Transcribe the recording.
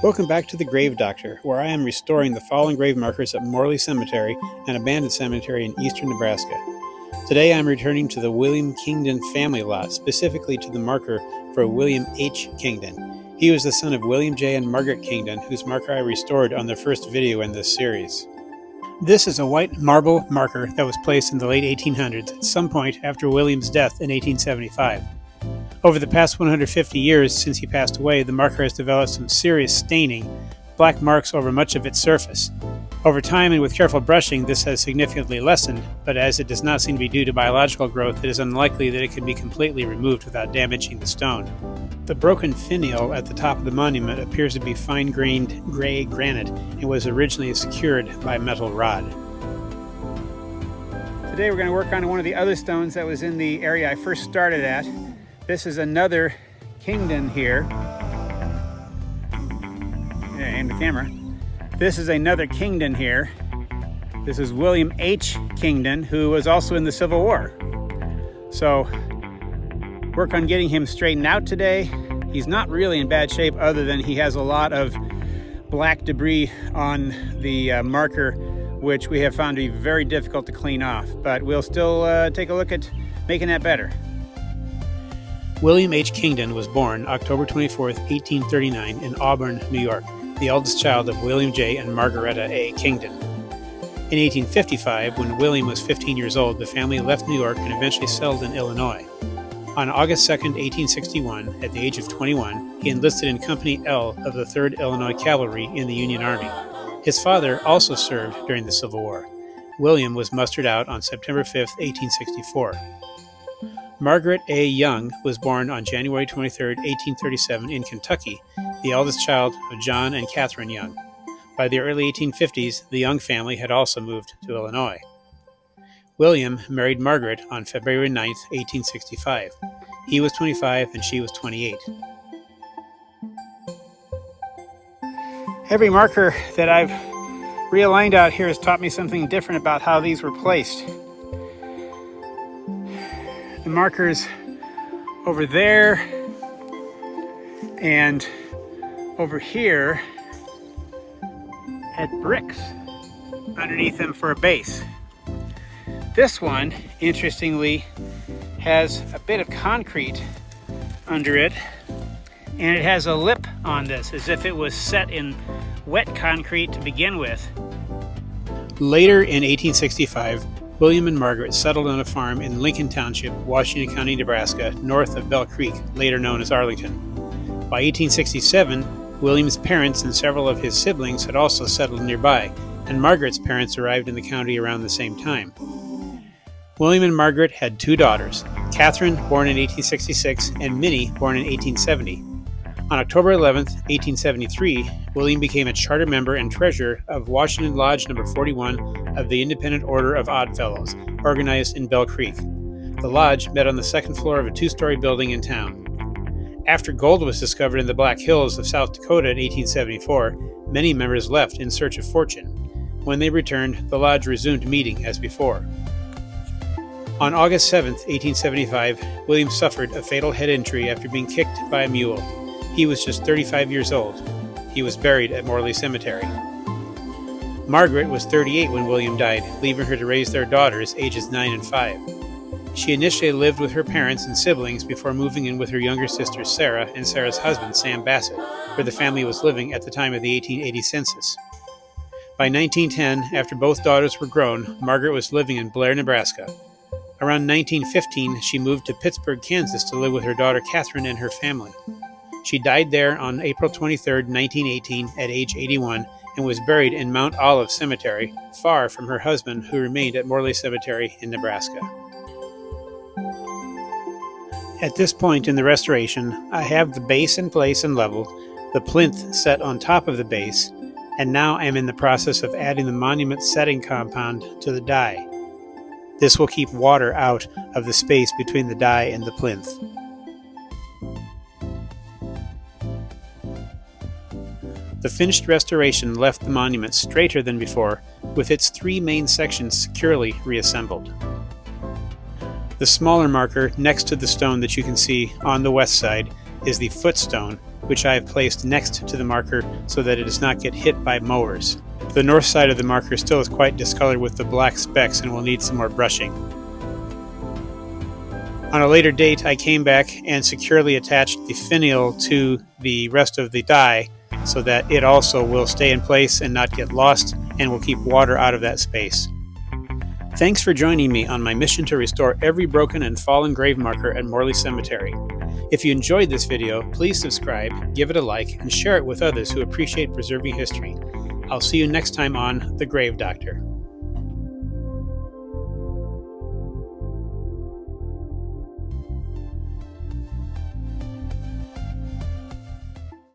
Welcome back to the Grave Doctor, where I am restoring the fallen grave markers at Morley Cemetery, an abandoned cemetery in eastern Nebraska. Today I am returning to the William Kingdon family lot, specifically to the marker for William H. Kingdon. He was the son of William J. and Margaret Kingdon, whose marker I restored on the first video in this series. This is a white marble marker that was placed in the late 1800s, at some point after William's death in 1875. Over the past 150 years since he passed away, the marker has developed some serious staining, black marks over much of its surface. Over time and with careful brushing, this has significantly lessened, but as it does not seem to be due to biological growth, it is unlikely that it can be completely removed without damaging the stone. The broken finial at the top of the monument appears to be fine-grained gray granite and was originally secured by a metal rod. Today we're going to work on one of the other stones that was in the area I first started at. This is another Kingdon here. Yeah, aim the camera. This is another Kingdon here. This is William H. Kingdon, who was also in the Civil War. So, work on getting him straightened out today. He's not really in bad shape other than he has a lot of black debris on the marker, which we have found to be very difficult to clean off. But we'll still take a look at making that better. William H. Kingdon was born October 24, 1839 in Auburn, New York, the eldest child of William J. and Margaretta A. Kingdon. In 1855, when William was 15 years old, the family left New York and eventually settled in Illinois. On August 2, 1861, at the age of 21, he enlisted in Company L of the 3rd Illinois Cavalry in the Union Army. His father also served during the Civil War. William was mustered out on September 5, 1864. Margaret A. Young was born on January 23, 1837 in Kentucky, the eldest child of John and Catherine Young. By the early 1850s, the Young family had also moved to Illinois. William married Margaret on February 9, 1865. He was 25 and she was 28. Every marker that I've realigned out here has taught me something different about how these were placed. The markers over there and over here had bricks underneath them for a base. This one, interestingly, has a bit of concrete under it, and it has a lip on this, as if it was set in wet concrete to begin with. Later in 1865, William and Margaret settled on a farm in Lincoln Township, Washington County, Nebraska, north of Bell Creek, later known as Arlington. By 1867, William's parents and several of his siblings had also settled nearby, and Margaret's parents arrived in the county around the same time. William and Margaret had two daughters, Catherine, born in 1866, and Minnie, born in 1870. On October 11, 1873, William became a charter member and treasurer of Washington Lodge No. 41 of the Independent Order of Oddfellows, organized in Bell Creek. The lodge met on the second floor of a two-story building in town. After gold was discovered in the Black Hills of South Dakota in 1874, many members left in search of fortune. When they returned, the lodge resumed meeting as before. On August 7, 1875, William suffered a fatal head injury after being kicked by a mule. He was just 35 years old. He was buried at Morley Cemetery. Margaret was 38 when William died, leaving her to raise their daughters, ages 9 and 5. She initially lived with her parents and siblings before moving in with her younger sister Sarah and Sarah's husband Sam Bassett, where the family was living at the time of the 1880 census. By 1910, after both daughters were grown, Margaret was living in Blair, Nebraska. Around 1915, she moved to Pittsburgh, Kansas to live with her daughter Catherine and her family. She died there on April 23, 1918, at age 81, and was buried in Mount Olive Cemetery, far from her husband, who remained at Morley Cemetery in Nebraska. At this point in the restoration, I have the base in place and leveled, the plinth set on top of the base, and now I am in the process of adding the monument setting compound to the die. This will keep water out of the space between the die and the plinth. The finished restoration left the monument straighter than before, with its three main sections securely reassembled. The smaller marker next to the stone that you can see on the west side is the footstone, which I have placed next to the marker so that it does not get hit by mowers. The north side of the marker still is quite discolored with the black specks and will need some more brushing. On a later date, I came back and securely attached the finial to the rest of the die so that it also will stay in place and not get lost and will keep water out of that space. Thanks for joining me on my mission to restore every broken and fallen grave marker at Morley Cemetery. If you enjoyed this video, please subscribe, give it a like, and share it with others who appreciate preserving history. I'll see you next time on The Grave Doctor.